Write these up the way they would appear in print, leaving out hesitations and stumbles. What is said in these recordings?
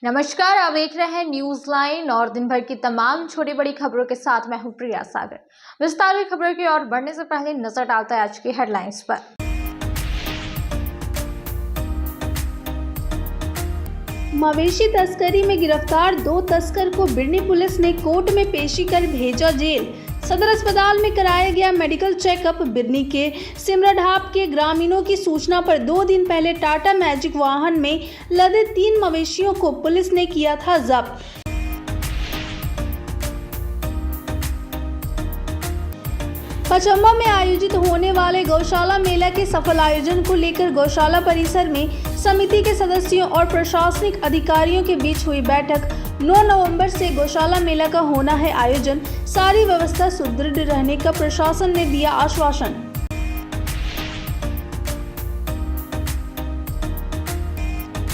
नमस्कार, आप देख रहे हैं न्यूज लाइन और दिन भर की तमाम छोटी बड़ी खबरों के साथ मैं हूं प्रिया सागर। विस्तार की खबरों की ओर बढ़ने से पहले नजर डालते हैं आज की हेडलाइंस पर। मवेशी तस्करी में गिरफ्तार 2 तस्कर को बिरनी पुलिस ने कोर्ट में पेशी कर भेजा जेल। सदर अस्पताल में कराया गया मेडिकल चेकअप। बिरनी के सिमराढाप के ग्रामीणों की सूचना पर 2 दिन पहले टाटा मैजिक वाहन में लदे 3 मवेशियों को पुलिस ने किया था जब्त। पचम्बा में आयोजित होने वाले गौशाला मेला के सफल आयोजन को लेकर गौशाला परिसर में समिति के सदस्यों और प्रशासनिक अधिकारियों के बीच हुई बैठक। 9 नवंबर से गौशाला मेला का होना है आयोजन। सारी व्यवस्था सुदृढ़ रहने का प्रशासन ने दिया आश्वासन।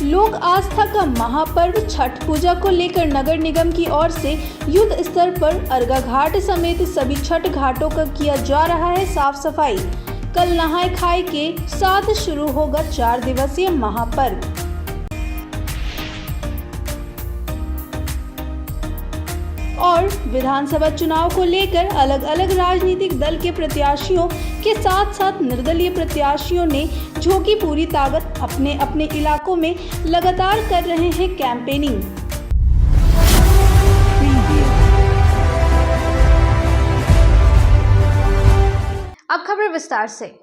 लोक आस्था का महापर्व छठ पूजा को लेकर नगर निगम की ओर से युद्ध स्तर पर अर्गा घाट समेत सभी छठ घाटों का किया जा रहा है साफ सफाई। कल नहाय खाए के साथ शुरू होगा 4 दिवसीय महापर्व। और विधानसभा चुनाव को लेकर अलग अलग राजनीतिक दल के प्रत्याशियों के साथ साथ निर्दलीय प्रत्याशियों ने झोंकी पूरी ताकत। अपने अपने इलाकों में लगातार कर रहे हैं कैंपेनिंग। अब खबर विस्तार से।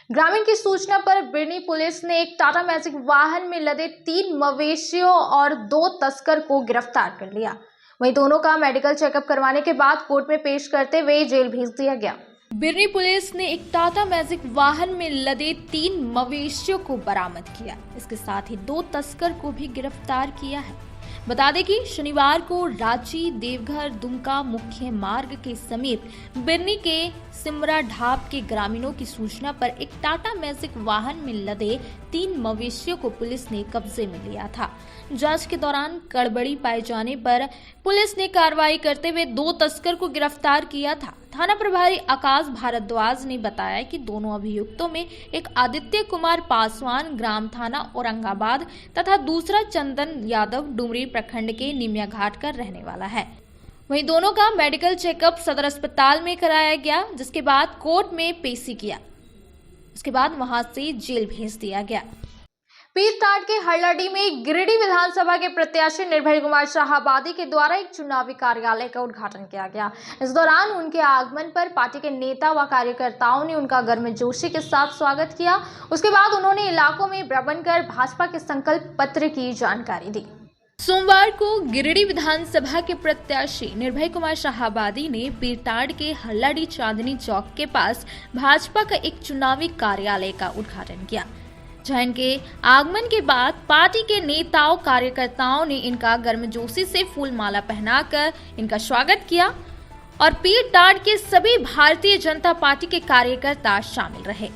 ग्रामीण की सूचना पर बिरनी पुलिस ने एक टाटा मैजिक वाहन में लदे 3 मवेशियों और 2 तस्कर को गिरफ्तार कर लिया। वहीं दोनों का मेडिकल चेकअप करवाने के बाद कोर्ट में पेश करते हुए जेल भेज दिया गया। बिरनी पुलिस ने एक टाटा मैजिक वाहन में लदे 3 मवेशियों को बरामद किया। इसके साथ ही 2 तस्कर को भी गिरफ्तार किया है। बता दें कि शनिवार को रांची देवघर दुमका मुख्य मार्ग के समीप बिरनी के सिमराढाप के ग्रामीणों की सूचना पर एक टाटा मैजिक वाहन में लदे 3 मवेशियों को पुलिस ने कब्जे में लिया था। जांच के दौरान गड़बड़ी पाए जाने पर पुलिस ने कार्रवाई करते हुए 2 तस्कर को गिरफ्तार किया था। थाना प्रभारी आकाश भारद्वाज ने बताया कि दोनों अभियुक्तों में एक आदित्य कुमार पासवान ग्राम थाना औरंगाबाद तथा दूसरा चंदन यादव डुमरी प्रखंड के निमिया घाट का रहने वाला है। वहीं दोनों का मेडिकल चेकअप सदर अस्पताल में कराया गया, जिसके बाद कोर्ट में पेशी किया। उसके बाद वहां से जेल भेज दिया गया। पीरटाट के हल्लाडी में गिरिडीह विधानसभा के प्रत्याशी निर्भय कुमार शाहाबादी के द्वारा एक चुनावी कार्यालय का उद्घाटन किया गया। इस दौरान उनके आगमन पर पार्टी के नेता व कार्यकर्ताओं ने उनका गर्मजोशी के साथ स्वागत किया। उसके बाद उन्होंने इलाकों में भ्रमण कर भाजपा के संकल्प पत्र की जानकारी दी। सोमवार को गिरिडीह विधानसभा के प्रत्याशी निर्भय कुमार शाहाबादी ने पीरटाट के हल्लाडी चांदनी चौक के पास भाजपा का एक चुनावी कार्यालय का उद्घाटन किया, जहां इनके आगमन के बाद पार्टी के नेताओं कार्यकर्ताओं ने इनका गर्मजोशी से फूल माला पहनाकर इनका स्वागत किया और पीरटाट के सभी भारतीय जनता पार्टी के कार्यकर्ता शामिल रहे।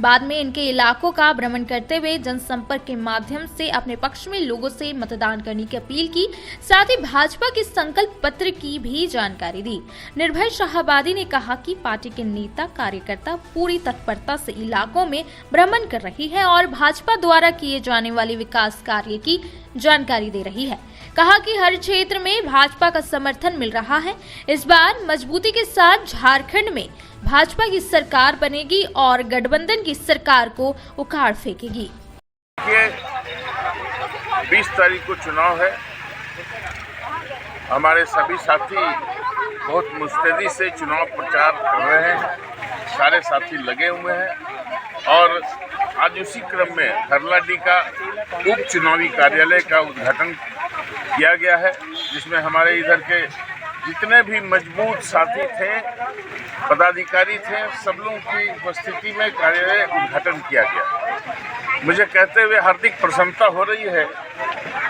बाद में इनके इलाकों का भ्रमण करते हुए जनसंपर्क के माध्यम से अपने पक्ष में लोगों से मतदान करने की अपील की, साथ ही भाजपा के संकल्प पत्र की भी जानकारी दी। निर्भय शाहाबादी ने कहा कि पार्टी के नेता कार्यकर्ता पूरी तत्परता से इलाकों में भ्रमण कर रही है और भाजपा द्वारा किए जाने वाले विकास कार्य की जानकारी दे रही है। कहा कि हर क्षेत्र में भाजपा का समर्थन मिल रहा है। इस बार मजबूती के साथ झारखंड में भाजपा की सरकार बनेगी और गठबंधन की सरकार को उखाड़ फेंकेगी। 20 तारीख को चुनाव है। हमारे सभी साथी बहुत मुस्तैदी से चुनाव प्रचार कर रहे हैं। सारे साथी लगे हुए हैं और आज उसी क्रम में हल्लाडी का उप चुनावी कार्यालय का उद्घाटन किया गया है, जिसमें हमारे इधर के जितने भी मजबूत साथी थे, पदाधिकारी थे, सब लोगों की उपस्थिति में कार्यालय उद्घाटन किया गया। मुझे कहते हुए हार्दिक प्रसन्नता हो रही है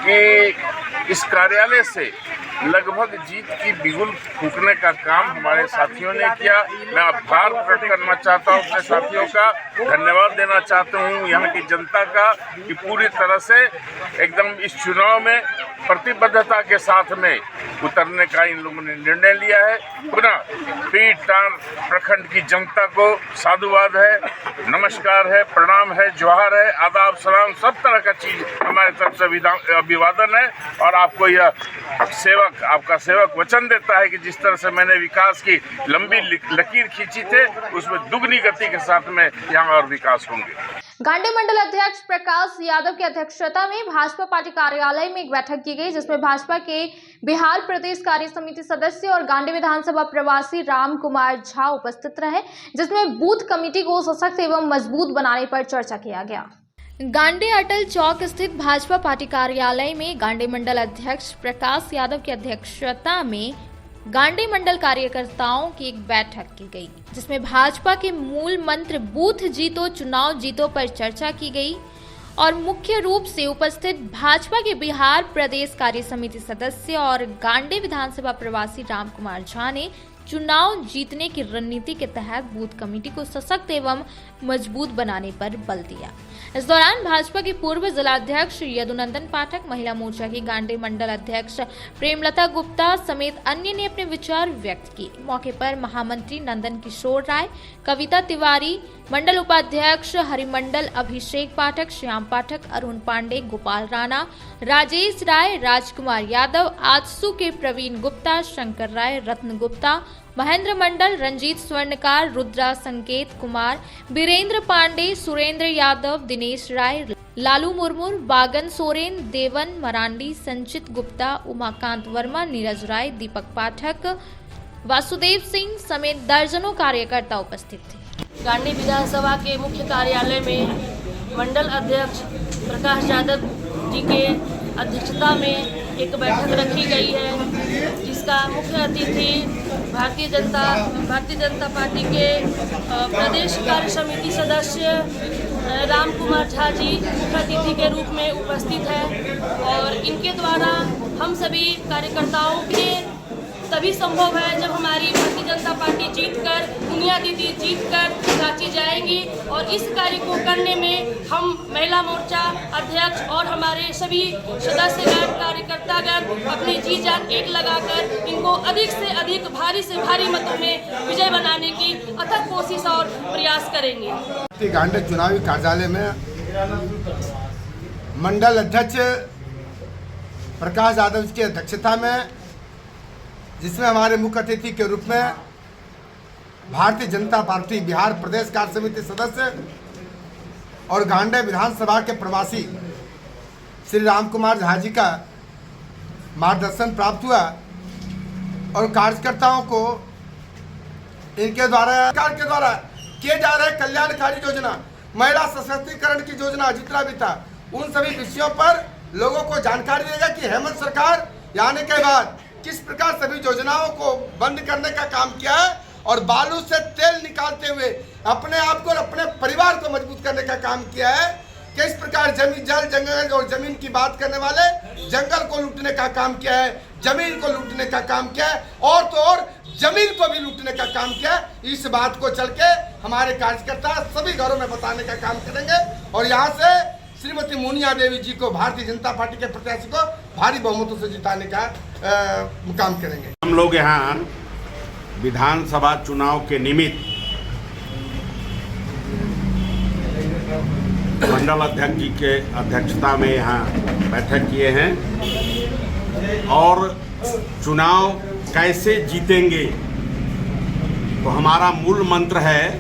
कि इस कार्यालय से लगभग जीत की बिगुल फूकने का काम हमारे साथियों ने किया। मैं आभार प्रकट करना चाहता हूँ अपने साथियों का, धन्यवाद देना चाहता हूँ यहाँ की जनता का कि पूरी तरह से एकदम इस चुनाव में प्रतिबद्धता के साथ में उतरने का इन लोगों ने निर्णय लिया है। पुनः पीटान प्रखंड की जनता को साधुवाद है, नमस्कार है, प्रणाम है, जोहार है, आदाब सलाम, सब तरह का चीज हमारे तरफ से अभिवादन है। और आपको यह आपका सेवक वचन देता है कि जिस तरह से मैंने विकास की लंबी लकीर खींची थे, उसमें दुगनी गति के साथ में यहाँ और विकास होंगे। गांडी मंडल अध्यक्ष प्रकाश यादव की अध्यक्षता में भाजपा पार्टी कार्यालय में एक बैठक की गई, जिसमें भाजपा के बिहार प्रदेश कार्य समिति सदस्य और गांडी विधानसभा प्रवासी राम कुमार झा उपस्थित रहे, जिसमें बूथ कमेटी को सशक्त एवं मजबूत बनाने पर चर्चा किया गया। गांडी अटल चौक स्थित भाजपा पार्टी कार्यालय में गांडी मंडल अध्यक्ष प्रकाश यादव की अध्यक्षता में गांडी मंडल कार्यकर्ताओं की एक बैठक की गई, जिसमें भाजपा के मूल मंत्र बूथ जीतो चुनाव जीतो पर चर्चा की गई और मुख्य रूप से उपस्थित भाजपा के बिहार प्रदेश कार्य समिति सदस्य और गांडी विधानसभा प्रवासी राम कुमार झा ने चुनाव जीतने की रणनीति के तहत बूथ कमेटी को सशक्त एवं मजबूत बनाने पर बल दिया। इस दौरान भाजपा के पूर्व जिलाध्यक्ष यदुनंदन पाठक, महिला मोर्चा की गांडी मंडल अध्यक्ष प्रेमलता गुप्ता समेत अन्य ने अपने विचार व्यक्त किए। मौके पर महामंत्री नंदन किशोर राय, कविता तिवारी, मंडल उपाध्यक्ष हरिमंडल अभिषेक पाठक, श्याम पाठक, अरुण पांडे, गोपाल राणा, राजेश राय, राजकुमार यादव, आजसू के प्रवीण गुप्ता, शंकर राय, रत्न गुप्ता, महेंद्र मंडल, रंजीत स्वर्णकार, रुद्रा संकेत कुमार, बीरेंद्र पांडे, सुरेंद्र यादव, दिनेश राय, लालू मुर्मू, बागन सोरेन, देवन मरांडी, संचित गुप्ता, उमाकांत वर्मा, नीरज राय, दीपक पाठक, वासुदेव सिंह समेत दर्जनों कार्यकर्ता उपस्थित थे। गांडी विधानसभा के मुख्य कार्यालय में मंडल अध्यक्ष प्रकाश यादव जी के अध्यक्षता में एक बैठक रखी गई है, जिसका मुख्य अतिथि भारतीय जनता पार्टी के प्रदेश कार्य समिति सदस्य राम कुमार झा जी मुख्य अतिथि के रूप में उपस्थित है। और इनके द्वारा हम सभी कार्यकर्ताओं के तभी संभव है जब हमारी भारतीय जनता पार्टी जीतकर बुनियादी जीतकर रांची जाएगी। और इस कार्य को करने में हम महिला मोर्चा अध्यक्ष और हमारे सभी सदस्यगण कार्यकर्तागण अपनी जी जान एक लगाकर इनको अधिक से अधिक भारी से भारी मतों में विजय बनाने की अथक कोशिश और प्रयास करेंगे। गांडी चुनावी कार्यालय में मंडल अध्यक्ष प्रकाश यादव की अध्यक्षता में, जिसमें हमारे मुख्य अतिथि के रूप में भारतीय जनता पार्टी बिहार प्रदेश कार्य समिति सदस्य और गांडी विधानसभा के प्रवासी श्री राम कुमार झा जी का मार्गदर्शन प्राप्त हुआ। और कार्यकर्ताओं को इनके द्वारा सरकार के द्वारा किए जा रहे कल्याणकारी योजना, महिला सशक्तिकरण की योजना जितना भी था, उन सभी विषयों पर लोगों को जानकारी देगा कि हेमंत सरकार आने के बाद किस प्रकार सभी योजनाओं को बंद करने का काम किया है और बालू से तेल निकालते हुए अपने आप को और अपने परिवार को मजबूत करने का काम किया है। किस प्रकार जमीन, जल, जंगल और जमीन की बात करने वाले जंगल को लूटने का काम किया है, जमीन को लूटने का काम किया है, और तो और जमीन को भी लूटने का काम किया है। इस बात को चल के हमारे कार्यकर्ता सभी घरों में बताने का काम करेंगे और यहाँ से श्रीमती मोनिया देवी जी को, भारतीय जनता पार्टी के प्रत्याशी को भारी बहुमतों से जिताने का काम करेंगे। हम लोग यहाँ विधानसभा चुनाव के निमित्त मंडल अध्यक्ष जी के अध्यक्षता में यहाँ बैठक किए हैं और चुनाव कैसे जीतेंगे, तो हमारा मूल मंत्र है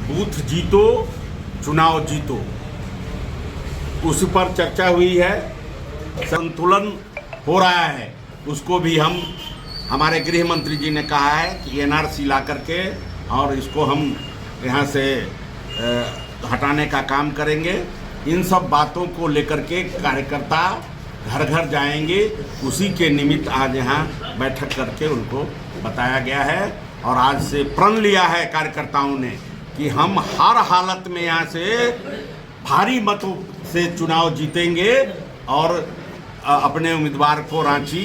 बूथ जीतो चुनाव जीतो। उस पर चर्चा हुई है, संतुलन हो रहा है, उसको भी हमारे गृह मंत्री जी ने कहा है कि एनआरसी ला करके और इसको हम यहाँ से हटाने का काम करेंगे। इन सब बातों को लेकर के कार्यकर्ता घर घर जाएंगे, उसी के निमित्त आज यहाँ बैठक करके उनको बताया गया है। और आज से प्रण लिया है कार्यकर्ताओं ने कि हम हर हालत में यहाँ से भारी मतों से चुनाव जीतेंगे और अपने उम्मीदवार को रांची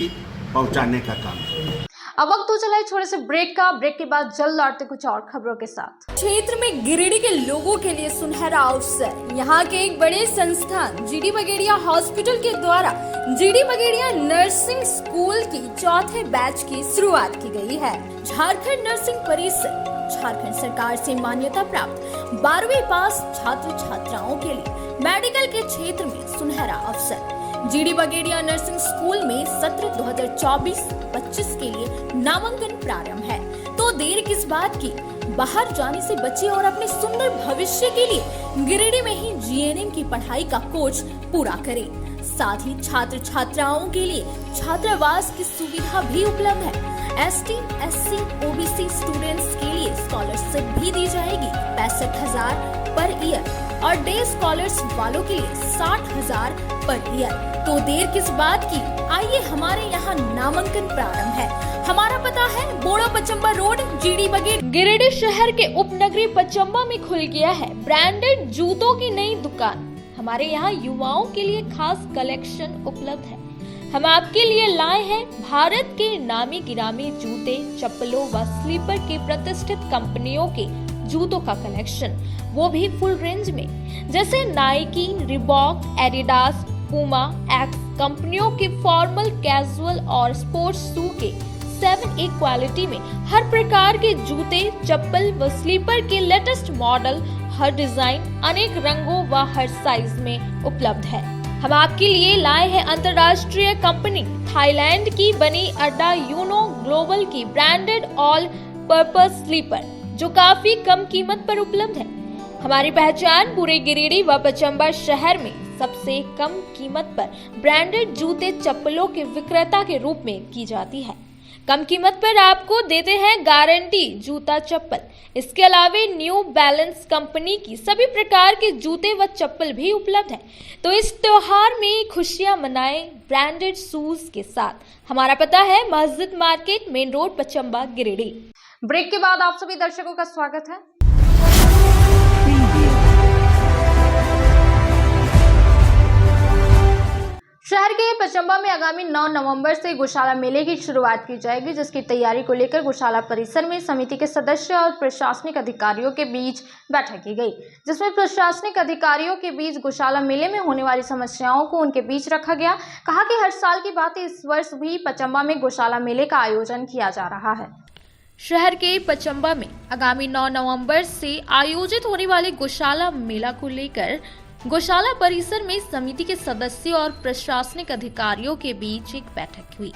पहुंचाने का काम है। अब वक्त तो चला है छोटे से ब्रेक का। ब्रेक के बाद जल्द लौटते कुछ और खबरों के साथ। क्षेत्र में गिरिडीह के लोगों के लिए सुनहरा अवसर। यहाँ के एक बड़े संस्थान जीडी बगेड़िया हॉस्पिटल के द्वारा जीडी बगेड़िया नर्सिंग स्कूल की चौथे बैच की शुरुआत की गई है। झारखंड नर्सिंग परिषद झारखंड सरकार से मान्यता प्राप्त 12वीं पास छात्र छात्राओं के लिए मेडिकल के क्षेत्र में सुनहरा अवसर। जीडी बगेड़िया नर्सिंग स्कूल में सत्र 2024-25 के लिए नामांकन प्रारंभ है, तो देर किस बात की, बाहर जाने से बचिए और अपने सुंदर भविष्य के लिए गिरिडीह में ही जीएनएम की पढ़ाई का कोर्स पूरा करें। साथ ही छात्र छात्राओं के लिए छात्रावास की सुविधा भी उपलब्ध है। एसटी, एससी, ओबीसी स्टूडेंट्स के लिए स्कॉलरशिप भी दी जाएगी 65,000 पर ईयर और डे स्कॉलर्स वालों के लिए 60,000 पर ईयर। तो देर किस बात की, आइए हमारे यहाँ नामांकन प्रारंभ है। हमारा पता है बोड़ा पचम्बा रोड, जीडी बगेड़िया। गिरिडीह शहर के उपनगरी पचम्बा में खुल गया है ब्रांडेड जूतों की नई दुकान। हमारे यहाँ युवाओं के लिए खास कलेक्शन उपलब्ध है। हम आपके लिए लाए हैं भारत के नामी गिरामी जूते, चप्पलों व स्लीपर के प्रतिष्ठित कंपनियों के जूतों का कलेक्शन, वो भी फुल रेंज में, जैसे Nike, Reebok, Adidas, Puma, x कंपनियों के फॉर्मल, कैजुअल और स्पोर्ट्स शू के 7A क्वालिटी में हर प्रकार के जूते, चप्पल व स्लीपर के लेटेस्ट मॉडल, हर डिजाइन, अनेक रंगों व हर साइज में उपलब्ध है। हम आपके लिए लाए हैं अंतर्राष्ट्रीय कंपनी थाईलैंड की बनी अड्डा यूनो ग्लोबल की ब्रांडेड ऑल पर्पस स्लीपर, जो काफी कम कीमत पर उपलब्ध है। हमारी पहचान पूरे गिरिडीह व पचम्बा शहर में सबसे कम कीमत पर ब्रांडेड जूते चप्पलों के विक्रेता के रूप में की जाती है। कम कीमत पर आपको देते हैं गारंटी जूता चप्पल। इसके अलावा न्यू बैलेंस कंपनी की सभी प्रकार के जूते व चप्पल भी उपलब्ध है। तो इस त्योहार में खुशियां मनाएं ब्रांडेड शूज के साथ। हमारा पता है मस्जिद market, main road, Pachamba, Giridih. Break के बाद आप सभी दर्शकों का स्वागत है। शहर के पचम्बा में आगामी 9 नवंबर से गौशाला मेले की शुरुआत की जाएगी, जिसकी तैयारी को लेकर गौशाला परिसर में समिति के सदस्य और प्रशासनिक अधिकारियों के बीच बैठक की गई, जिसमें प्रशासनिक अधिकारियों के बीच गौशाला मेले में होने वाली समस्याओं को उनके बीच रखा गया। कहा कि हर साल की बात इस वर्ष भी पचम्बा में गौशाला मेले का आयोजन किया जा रहा है। शहर के पचम्बा में आगामी 9 नवंबर से आयोजित होने वाले गौशाला मेला को लेकर गौशाला परिसर में समिति के सदस्यों और प्रशासनिक अधिकारियों के बीच एक बैठक हुई।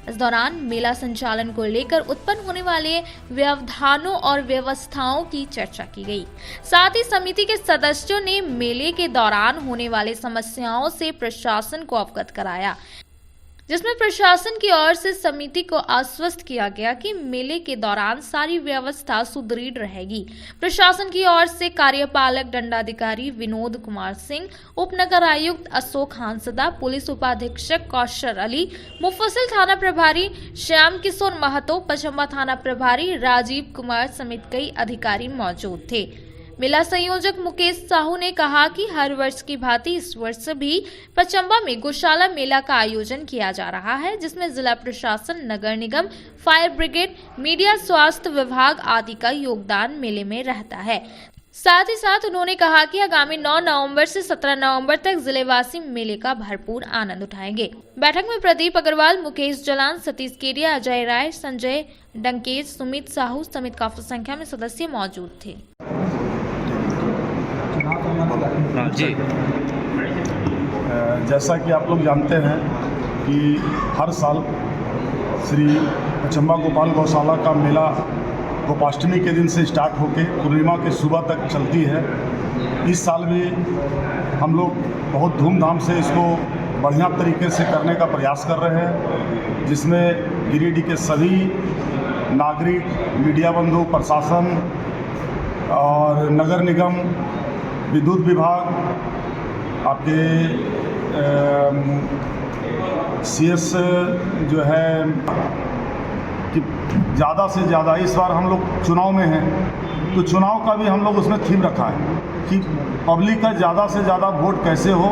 इस दौरान मेला संचालन को लेकर उत्पन्न होने वाले व्यवधानों और व्यवस्थाओं की चर्चा की गई। साथ ही समिति के सदस्यों ने मेले के दौरान होने वाले समस्याओं से प्रशासन को अवगत कराया, जिसमें प्रशासन की ओर से समिति को आश्वस्त किया गया कि मेले के दौरान सारी व्यवस्था सुदृढ़ रहेगी। प्रशासन की ओर से कार्यपालक दंडाधिकारी विनोद कुमार सिंह, उपनगर आयुक्त अशोक हांसदा, पुलिस उपाधीक्षक कौशर अली, मुफस्सिल थाना प्रभारी श्याम किशोर महतो, पचम्बा थाना प्रभारी राजीव कुमार समेत कई अधिकारी मौजूद थे। मेला संयोजक मुकेश साहू ने कहा कि हर वर्ष की भांति इस वर्ष भी पचम्बा में गौशाला मेला का आयोजन किया जा रहा है, जिसमें जिला प्रशासन, नगर निगम, फायर ब्रिगेड, मीडिया, स्वास्थ्य विभाग आदि का योगदान मेले में रहता है। साथ ही साथ उन्होंने कहा कि आगामी 9 नवंबर से 17 नवंबर तक जिलेवासी मेले का भरपूर आनंद उठाएंगे। बैठक में प्रदीप अग्रवाल, मुकेश जलान, सतीश केडिया, अजय राय, संजय डंकेज, सुमित साहू समेत काफी संख्या में सदस्य मौजूद थे। जी, जैसा कि आप लोग जानते हैं कि हर साल श्री पचम्बा गोपाल गौशाला का मेला गोपाष्टमी के दिन से स्टार्ट होकर पूर्णिमा के सुबह तक चलती है। इस साल भी हम लोग बहुत धूमधाम से इसको बढ़िया तरीके से करने का प्रयास कर रहे हैं, जिसमें गिरिडीह के सभी नागरिक, मीडिया बंधु, प्रशासन और नगर निगम, विद्युत विभाग, आपके CS जो है कि ज़्यादा से ज़्यादा इस बार हम लोग चुनाव में हैं, तो चुनाव का भी हम लोग उसमें थीम रखा है कि पब्लिक का ज़्यादा से ज़्यादा वोट कैसे हो,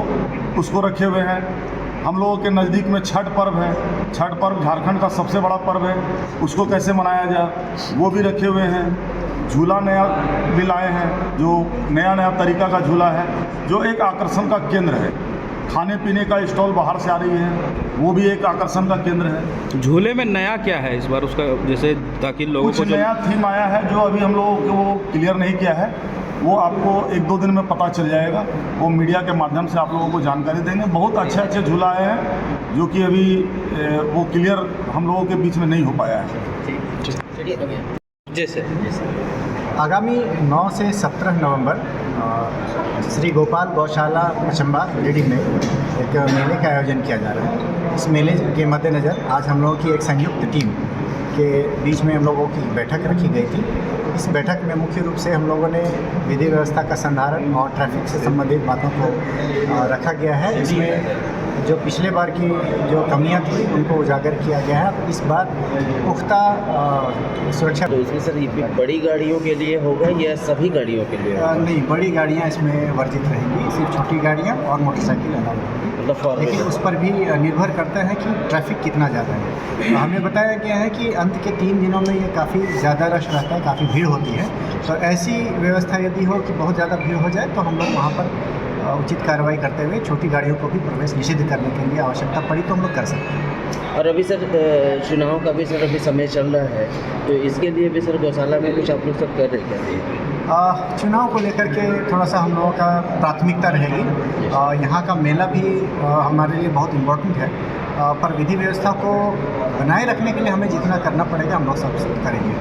उसको रखे हुए हैं। हम लोगों के नज़दीक में छठ पर्व है। छठ पर्व झारखंड का सबसे बड़ा पर्व है, उसको कैसे मनाया जाए वो भी रखे हुए हैं। झूला नया भी लाए हैं, जो नया तरीका का झूला है, जो एक आकर्षण का केंद्र है। खाने पीने का स्टॉल बाहर से आ रही है, वो भी एक आकर्षण का केंद्र है। झूले में नया क्या है इस बार उसका, जैसे ताकि लोगों कुछ को जो नया थीम आया है जो अभी हम लोगों को वो क्लियर नहीं किया है, वो आपको 1-2 दिन में पता चल जाएगा। वो मीडिया के माध्यम से आप लोगों को जानकारी देंगे। बहुत अच्छे झूला आए हैं जो कि अभी वो क्लियर हम लोगों के बीच में नहीं हो पाया है। जैसे आगामी 9 से 17 नवंबर श्री गोपाल गौशाला पचम्बा गिरिडी में एक मेले का आयोजन किया जा रहा है। इस मेले के मद्देनज़र आज हम लोगों की एक संयुक्त टीम के बीच में हम लोगों की बैठक रखी गई थी। इस बैठक में मुख्य रूप से हम लोगों ने विधि व्यवस्था का संधारण और ट्रैफिक से संबंधित बातों को रखा गया है। इसमें जो पिछले बार की जो कमियां थी उनको उजागर किया गया है। इस बार पुख्ता सुरक्षा। तो इसमें सर ये बड़ी गाड़ियों के लिए होगा या सभी गाड़ियों के लिए? नहीं, बड़ी गाड़ियां इसमें वर्जित रहेंगी, सिर्फ छोटी गाड़ियां और मोटरसाइकिल अलाउ होगी। लेकिन उस पर भी निर्भर करता है कि ट्रैफिक कितना ज़्यादा है। तो हमें बताया गया है कि अंत के 3 दिनों में ये काफ़ी ज़्यादा रश रहता है, काफ़ी भीड़ होती है। तो ऐसी व्यवस्था यदि हो कि बहुत ज़्यादा भीड़ हो जाए तो हम लोग वहाँ पर उचित कार्रवाई करते हुए छोटी गाड़ियों को भी प्रवेश निषिद्ध करने के लिए आवश्यकता पड़ी तो हम लोग कर सकते हैं। और अभी सर चुनाव का भी सर अभी समय चल रहा है, तो इसके लिए भी सर गौशाला में कुछ आप लोग सब कर रहे हैं? चुनाव को लेकर के थोड़ा सा हम लोगों का प्राथमिकता रहेगी। यहाँ का मेला भी हमारे लिए बहुत इम्पोर्टेंट है, पर विधि व्यवस्था को बनाए रखने के लिए हमें जितना करना पड़ेगा हम लोग सब करेंगे।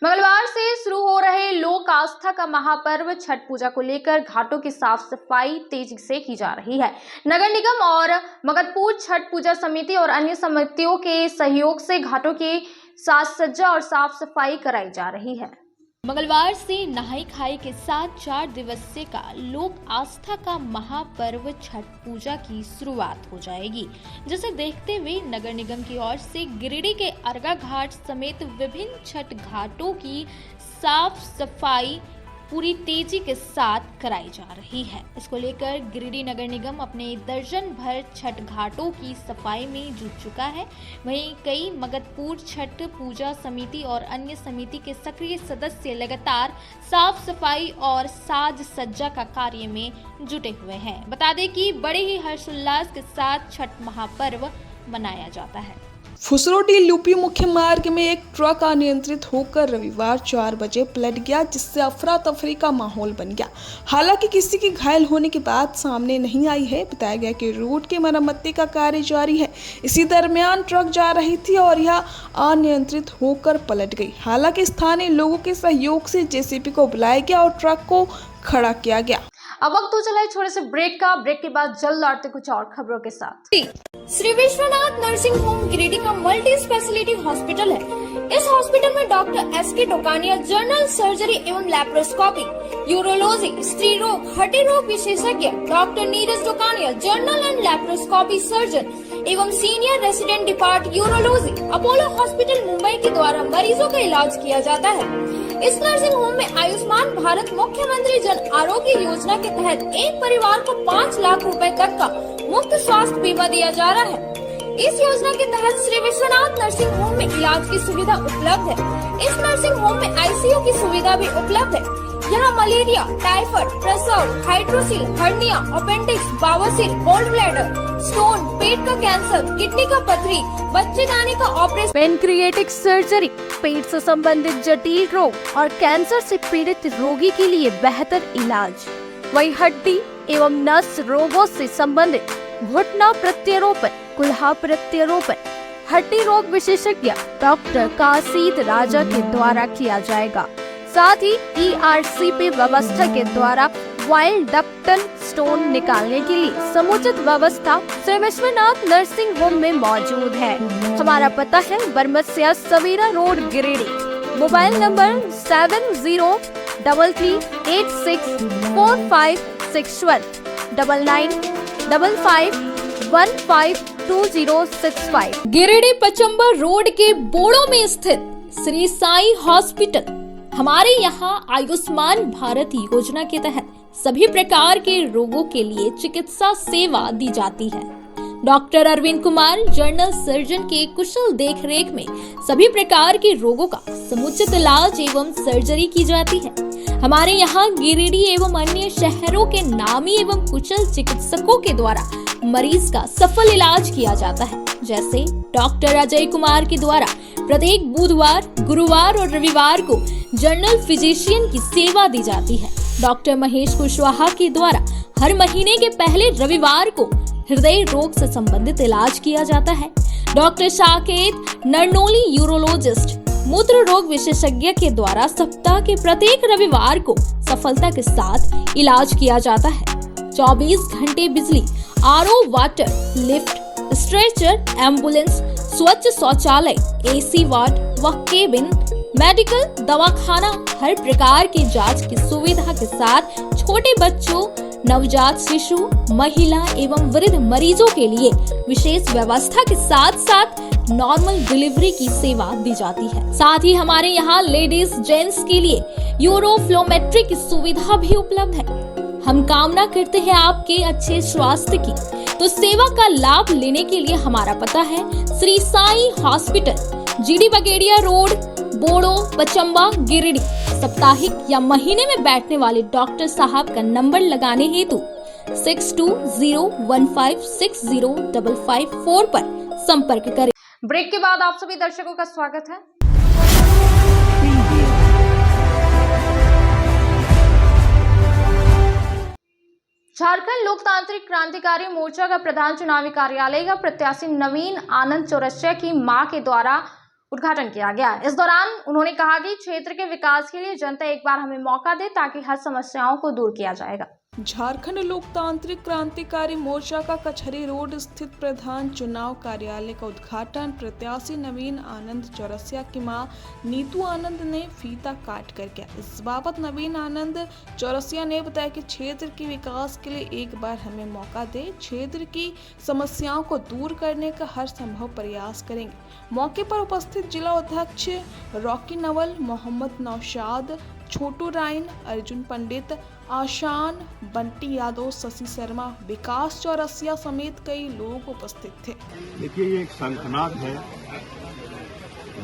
मंगलवार से शुरू हो रहे लोक आस्था का महापर्व छठ पूजा को लेकर घाटों की साफ सफाई तेजी से की जा रही है। नगर निगम और मगधपुर छठ पूजा समिति और अन्य समितियों के सहयोग से घाटों की साज सज्जा और साफ सफाई कराई जा रही है। मंगलवार से नहाई खाई के साथ 4 दिवसीय का लोक आस्था का महापर्व छठ पूजा की शुरुआत हो जाएगी, जिसे देखते हुए नगर निगम की ओर से गिरिडीह के अर्गा घाट समेत विभिन्न छठ घाटों की साफ सफाई पूरी तेजी के साथ कराई जा रही है। इसको लेकर गिरिडीह नगर निगम अपने दर्जन भर छठ घाटों की सफाई में जुट चुका है। वहीं कई मगधपुर छठ पूजा समिति और अन्य समिति के सक्रिय सदस्य लगातार साफ सफाई और साज सज्जा का कार्य में जुटे हुए हैं। बता दें कि बड़े ही हर्षोल्लास के साथ छठ महापर्व मनाया जाता है। फुसरोटी लूपी मुख्य मार्ग में एक ट्रक अनियंत्रित होकर रविवार 4 बजे पलट गया, जिससे अफरा तफरी का माहौल बन गया। हालांकि किसी की घायल होने की बात सामने नहीं आई है। बताया गया कि रोड की मरम्मती का कार्य जारी है। इसी दरमियान ट्रक जा रही थी और यह अनियंत्रित होकर पलट गई। हालांकि स्थानीय लोगों के सहयोग से जेसीबी को बुलाया गया और ट्रक को खड़ा किया गया। अब वक्त तो चला है छोटे से ब्रेक का। ब्रेक के बाद जल्द लौटते कुछ और खबरों के साथ। श्री विश्वनाथ नर्सिंग होम गिरिडीह का मल्टी स्पेशलिटी हॉस्पिटल है। इस हॉस्पिटल में doctor S K. Tokania general surgery एवं लैप्रोस्कोपी, यूरोलॉजी, स्त्री रोग, हड्डी रोग विशेषज्ञ, doctor Neeraj Tokania general and laparoscopy surgeon एवं senior resident depart urology Apollo hospital Mumbai के द्वारा मरीजों का इलाज किया जाता है। इस नर्सिंग होम में आयुष्मान भारत मुख्यमंत्री जन आरोग्य योजना के तहत एक परिवार को 5 लाख रुपए तक का मुफ्त स्वास्थ्य बीमा दिया जा रहा है। इस योजना के तहत श्री विश्वनाथ नर्सिंग होम में इलाज की सुविधा उपलब्ध है। इस नर्सिंग होम में आईसीयू की सुविधा भी उपलब्ध है। यहाँ मलेरिया, टाइफाइड, प्रसव, हाइड्रोसिल, हर्निया, अपेंडिक्स, बवासीर, गोल्ड ब्लैडर, स्टोन, पेट का कैंसर, किडनी का पथरी, बच्चेदानी का ऑपरेशन, पेनक्रिएटिक सर्जरी, पेट से संबंधित जटिल रोग और कैंसर से पीड़ित रोगी के लिए बेहतर इलाज। वही हड्डी एवं नस रोगों से संबंधित घुटना प्रत्यारोपण, कुल्हा प्रत्यारोपण, हड्डी रोग विशेषज्ञ डॉक्टर काशीद राजा के द्वारा किया जाएगा। साथ ही ERCP व्यवस्था के द्वारा वाइल्ड डक्टल स्टोन निकालने के लिए समुचित व्यवस्था श्री विश्वनाथ नर्सिंग होम में मौजूद है। हमारा पता है Baramsia Savera road Giridih. Mobile number 7086464561 9955152065। Giridih Pachambar road के बोड़ो में स्थित श्री साई हॉस्पिटल। हमारे यहाँ आयुष्मान भारत योजना के तहत सभी प्रकार के रोगों के लिए चिकित्सा सेवा दी जाती है। Doctor Arvind Kumar general surgeon के कुशल देखरेख में सभी प्रकार के रोगों का समुचित इलाज एवं सर्जरी की जाती है। हमारे यहाँ गिरिडीह एवं अन्य शहरों के नामी एवं कुशल चिकित्सकों के द्वारा मरीज का सफल इलाज किया जाता है। जैसे डॉक्टर अजय कुमार के द्वारा प्रत्येक बुधवार, गुरुवार और रविवार को जनरल फिजिशियन की सेवा दी जाती है। डॉक्टर महेश कुशवाहा के द्वारा हर महीने के पहले रविवार को हृदय रोग से संबंधित इलाज किया जाता है। डॉक्टर साकेत नरनोली यूरोलॉजिस्ट मूत्र रोग विशेषज्ञ के द्वारा सप्ताह के प्रत्येक रविवार को सफलता के साथ इलाज किया जाता है। 24 घंटे बिजली, RO water, lift, stretcher, ambulance, स्वच्छ शौचालय, एसी वार्ड व केबिन, मेडिकल, दवाखाना, हर प्रकार की जांच की सुविधा के साथ छोटे बच्चों, नवजात शिशु, महिला एवं वृद्ध मरीजों के लिए विशेष व्यवस्था के साथ साथ नॉर्मल डिलीवरी की सेवा दी जाती है। साथ ही हमारे यहाँ लेडीज जेंट्स के लिए यूरोफ्लोमेट्री की सुविधा भी उपलब्ध है। हम कामना करते हैं आपके अच्छे स्वास्थ्य की, तो सेवा का लाभ लेने के लिए हमारा पता है श्री साई हॉस्पिटल, जीडी बगेड़िया रोड, बोड़ो, पचम्बा, गिरिडीह। साप्ताहिक या महीने में बैठने वाले डॉक्टर साहब का नंबर लगाने हेतु 6201560554 पर संपर्क करें। ब्रेक के बाद आप सभी दर्शकों का स्वागत है। झारखंड लोकतांत्रिक क्रांतिकारी मोर्चा का प्रधान चुनावी कार्यालय का प्रत्याशी नवीन आनंद चौरसिया की मां के द्वारा उद्घाटन किया गया। इस दौरान उन्होंने कहा कि क्षेत्र के विकास के लिए जनता एक बार हमें मौका दे ताकि हर समस्याओं को दूर किया जाएगा। झारखंड लोकतांत्रिक क्रांतिकारी मोर्चा का कचहरी रोड स्थित प्रधान चुनाव कार्यालय का उद्घाटन प्रत्याशी नवीन आनंद चौरसिया की मां नीतू आनंद ने फीता काट कर किया। इस बाबत नवीन आनंद चौरसिया ने बताया कि क्षेत्र के विकास के लिए एक बार हमें मौका दे, क्षेत्र की समस्याओं को दूर करने का हर संभव प्रयास करेंगे। मौके पर उपस्थित जिला अध्यक्ष रॉकी नवल, मोहम्मद नौशाद, छोटू राइन, अर्जुन पंडित, आशान, बंटी यादव, शशि शर्मा, विकास चौरसिया समेत कई लोग उपस्थित थे। देखिए, ये एक शंखनाद है।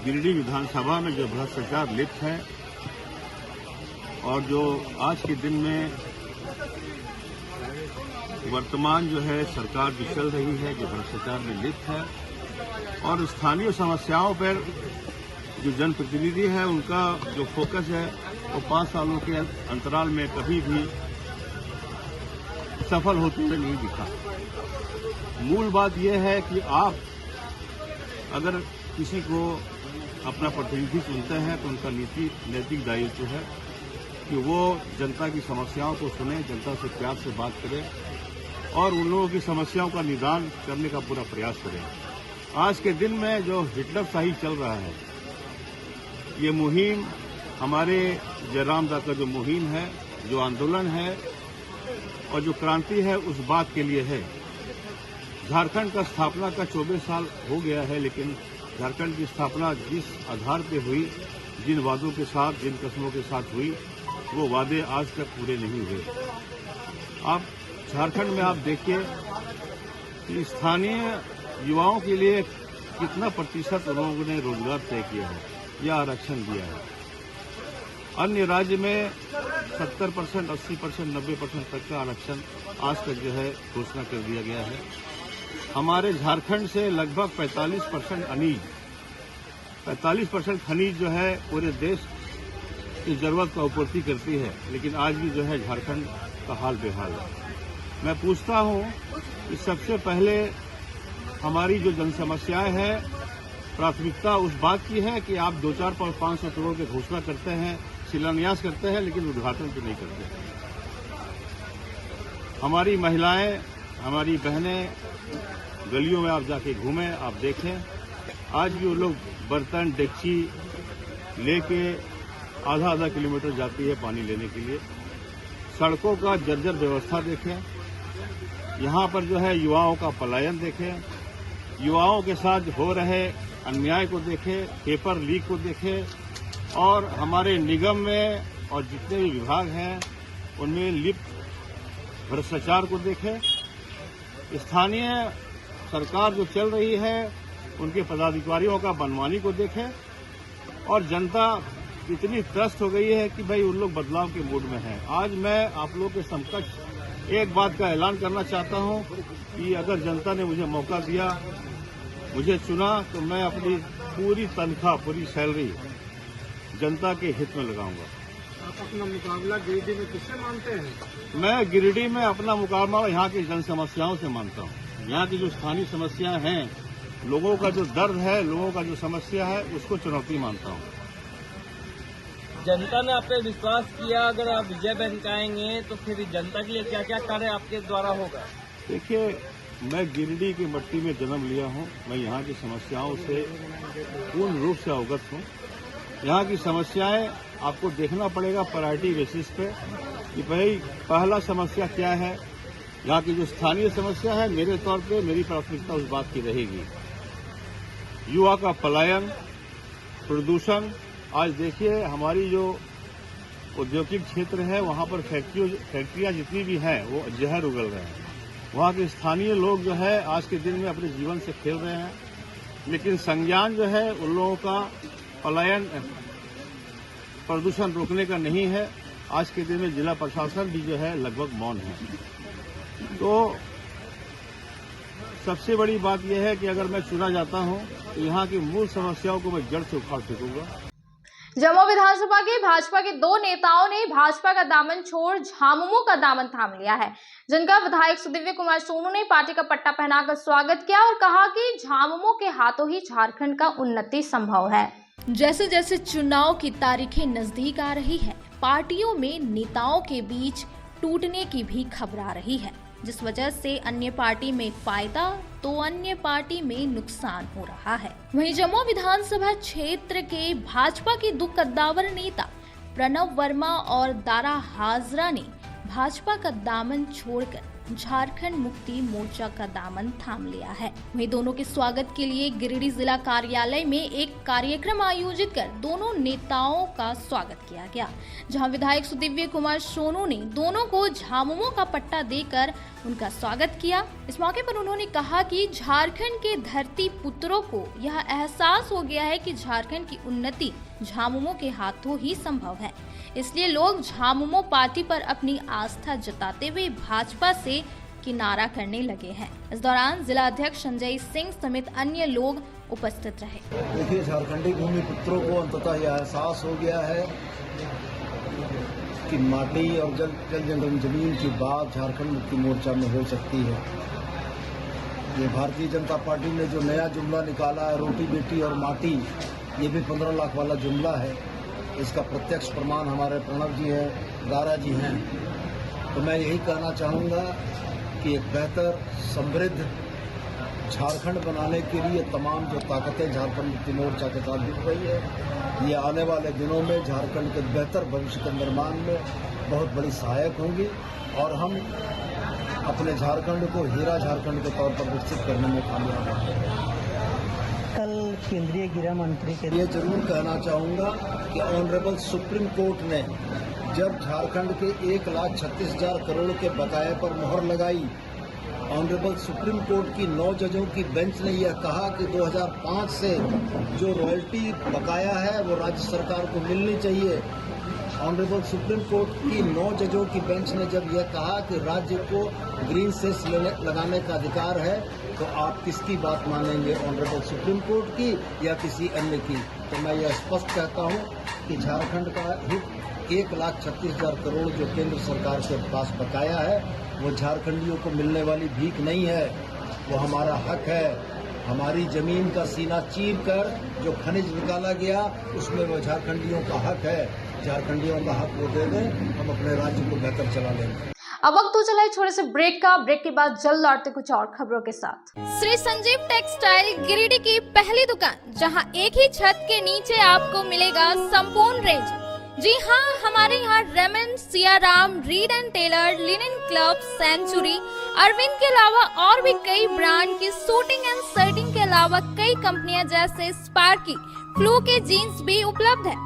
गिरिडीह विधानसभा में जो भ्रष्टाचार लिप्त है और जो आज के दिन में वर्तमान जो है सरकार जो चल रही है, जो भ्रष्टाचार में लिप्त है और स्थानीय समस्याओं पर जो जनप्रतिनिधि है उनका जो फोकस है वो 5 सालों के अंतराल में कभी भी सफल होते हुए नहीं दिखा। मूल बात यह है कि आप अगर किसी को अपना प्रतिनिधि चुनते हैं तो उनका नैतिक दायित्व है कि वो जनता की समस्याओं को सुने, जनता से प्यार से बात करें और उन लोगों की समस्याओं का निदान करने का पूरा प्रयास करें। आज के दिन में जो हिटलरशाही चल रहा है, ये मुहिम हमारे जयराम दा का जो मुहिम है, जो आंदोलन है और जो क्रांति है, उस बात के लिए है। झारखंड का स्थापना का 24 साल हो गया है, लेकिन झारखंड की स्थापना जिस आधार पे हुई, जिन वादों के साथ, जिन कस्मों के साथ हुई, वो वादे आज तक पूरे नहीं हुए। आप झारखंड में आप देखिए कि स्थानीय युवाओं के लिए कितना प्रतिशत लोगों ने रोजगार तय किया है या आरक्षण दिया है। अन्य राज्य में 70%, 80%, 90% तक का आरक्षण आज तक जो है घोषणा कर दिया गया है। हमारे झारखंड से लगभग 45% खनिज जो है पूरे देश की जरूरत का आपूर्ति करती है, लेकिन आज भी जो है झारखंड का हाल बेहाल है। मैं पूछता हूं कि सबसे पहले हमारी जो जन समस्याएं हैं, प्राथमिकता उस बात की है कि आप 2-4-500 करोड़ की घोषणा करते हैं, शिलान्यास करते हैं, लेकिन उद्घाटन तो नहीं करते। हमारी महिलाएं, हमारी बहनें गलियों में आप जाके घूमें, आप देखें, आज भी वो लोग बर्तन डेगची लेके आधा किलोमीटर जाती है पानी लेने के लिए। सड़कों का जर्जर व्यवस्था देखें, यहाँ पर जो है युवाओं का पलायन देखें, युवाओं के साथ हो रहे अन्याय को देखें, पेपर लीक को देखें और हमारे निगम में और जितने भी विभाग हैं उनमें लिप्त भ्रष्टाचार को देखें। स्थानीय सरकार जो चल रही है उनके पदाधिकारियों का मनमानी को देखें और जनता इतनी त्रस्त हो गई है कि भाई उन लोग बदलाव के मूड में हैं। आज मैं आप लोग के समकक्ष एक बात का ऐलान करना चाहता हूं कि अगर जनता ने मुझे मौका दिया, मुझे चुना, तो मैं अपनी पूरी तनख्वाह, पूरी सैलरी जनता के हित में लगाऊंगा। आप अपना मुकाबला गिरिडीह में किससे मानते हैं? मैं गिरिडीह में अपना मुकाबला यहाँ की जन समस्याओं से मानता हूँ। यहाँ की जो स्थानीय समस्याएं हैं, लोगों का जो दर्द है, लोगों का जो समस्या है, उसको चुनौती मानता हूँ। जनता ने आप पे विश्वास किया, अगर आप विजय बैंक आएंगे तो फिर जनता के लिए क्या क्या कार्य आपके द्वारा होगा? देखिए, मैं गिरिडीह की मिट्टी में जन्म लिया हूँ। मैं यहाँ की समस्याओं से पूर्ण रूप से अवगत हूँ। यहाँ की समस्याएं आपको देखना पड़ेगा प्रायोरिटी बेसिस पे कि भाई पहला समस्या क्या है। यहाँ की जो स्थानीय समस्या है, मेरे तौर पे मेरी प्राथमिकता उस बात की रहेगी। युवा का पलायन, प्रदूषण। आज देखिए, हमारी जो औद्योगिक क्षेत्र है, वहाँ पर फैक्ट्रियाँ जितनी भी हैं वो जहर उगल रहे हैं। वहाँ के स्थानीय लोग जो है आज के दिन में अपने जीवन से खेल रहे हैं, लेकिन संज्ञान जो है उन लोगों का पलायन, प्रदूषण रोकने का नहीं है। आज के दिन में जिला प्रशासन भी जो है लगभग मौन है। तो सबसे बड़ी बात यह है कि अगर मैं चुना जाता हूं तो यहाँ की मूल समस्याओं को मैं जड़ से उखाड़ फेंकूंगा। जमुई विधानसभा के भाजपा के दो नेताओं ने भाजपा का दामन छोड़ झामुमो का दामन थाम लिया है, जिनका विधायक सुदिव्य कुमार सोनू ने पार्टी का पट्टा पहनाकर स्वागत किया और कहा कि झामुमो के हाथों ही झारखंड का उन्नति संभव है। जैसे जैसे चुनाव की तारीखें नजदीक आ रही है, पार्टियों में नेताओं के बीच टूटने की भी खबर आ रही है, जिस वजह से अन्य पार्टी में फायदा तो अन्य पार्टी में नुकसान हो रहा है। वहीं जमुई विधानसभा क्षेत्र के भाजपा के दो कद्दावर नेता प्रणव वर्मा और दारा हाजरा ने भाजपा का दामन छोड़कर झारखंड मुक्ति मोर्चा का दामन थाम लिया है। वहीं दोनों के स्वागत के लिए गिरिडीह जिला कार्यालय में एक कार्यक्रम आयोजित कर दोनों नेताओं का स्वागत किया गया, जहां विधायक सुदिव्य कुमार सोनू ने दोनों को झामुमो का पट्टा देकर उनका स्वागत किया। इस मौके पर उन्होंने कहा कि झारखंड के धरती पुत्रों को यह एहसास हो गया है कि झारखंड की उन्नति झामुमो के हाथों ही संभव है, इसलिए लोग झामुमो पार्टी पर अपनी आस्था जताते हुए भाजपा से किनारा करने लगे हैं। इस दौरान जिला अध्यक्ष संजय सिंह समेत अन्य लोग उपस्थित रहे। देखिए, झारखंडी भूमि पुत्रों को अंततः यह एहसास हो गया है कि माटी और जल जमीन की बात झारखंड मुक्ति मोर्चा में हो सकती है। ये भारतीय जनता पार्टी ने जो नया जुमला निकाला है, रोटी बेटी और माटी, ये भी 15 लाख वाला जुमला है। इसका प्रत्यक्ष प्रमाण हमारे प्रणव जी हैं, दारा जी हैं। तो मैं यही कहना चाहूँगा कि एक बेहतर समृद्ध झारखंड बनाने के लिए तमाम जो ताकतें झारखंड मुक्ति मोर्चा के साथ जुड़ रही है, ये आने वाले दिनों में झारखंड के बेहतर भविष्य के निर्माण में बहुत बड़ी सहायक होंगी और हम अपने झारखंड को हीरा झारखंड के तौर पर विकसित करने में कामयाब होंगे। कल केंद्रीय गृह मंत्री के ये जरूर कहना चाहूँगा कि ऑनरेबल सुप्रीम कोर्ट ने जब झारखंड के 1,36,000 करोड़ के बकाये पर मुहर लगाई, ऑनरेबल सुप्रीम कोर्ट की 9 जजों की बेंच ने यह कहा कि 2005 से जो रॉयल्टी बकाया है वो राज्य सरकार को मिलनी चाहिए। ऑनरेबल सुप्रीम कोर्ट की 9 जजों की बेंच ने जब यह कहा कि राज्य को ग्रीन सेस लगाने का अधिकार है, तो आप किसकी बात मानेंगे, ऑनरेबल सुप्रीम कोर्ट की या किसी अन्य की? तो मैं यह स्पष्ट कहता हूं कि झारखंड का हित 1,36,000 करोड़ जो केंद्र सरकार के पास बकाया है, वो झारखंडियों को मिलने वाली भीख नहीं है, वो हमारा हक है। हमारी जमीन का सीना चीर कर जो खनिज निकाला गया, उसमें वो झारखंडियों का हक है। झारखंडियों का हक वो दे दें, हम अपने राज्य को बेहतर चला लेंगे। अब वक्त तो चला है छोटे से ब्रेक का। ब्रेक के बाद जल्द लौटते कुछ और खबरों के साथ। श्री संजीव टेक्सटाइल गिरिडीह की पहली दुकान, जहां एक ही छत के नीचे आपको मिलेगा संपूर्ण रेंज। जी हाँ, हमारे यहाँ Raymond, Siyaram, Reid and Taylor, Linen Club, Century, Arvind के अलावा और भी कई ब्रांड की सूटिंग एंड शर्टिंग के अलावा कई कंपनियां जैसे स्पार्की, फ्लू के जीन्स भी उपलब्ध है।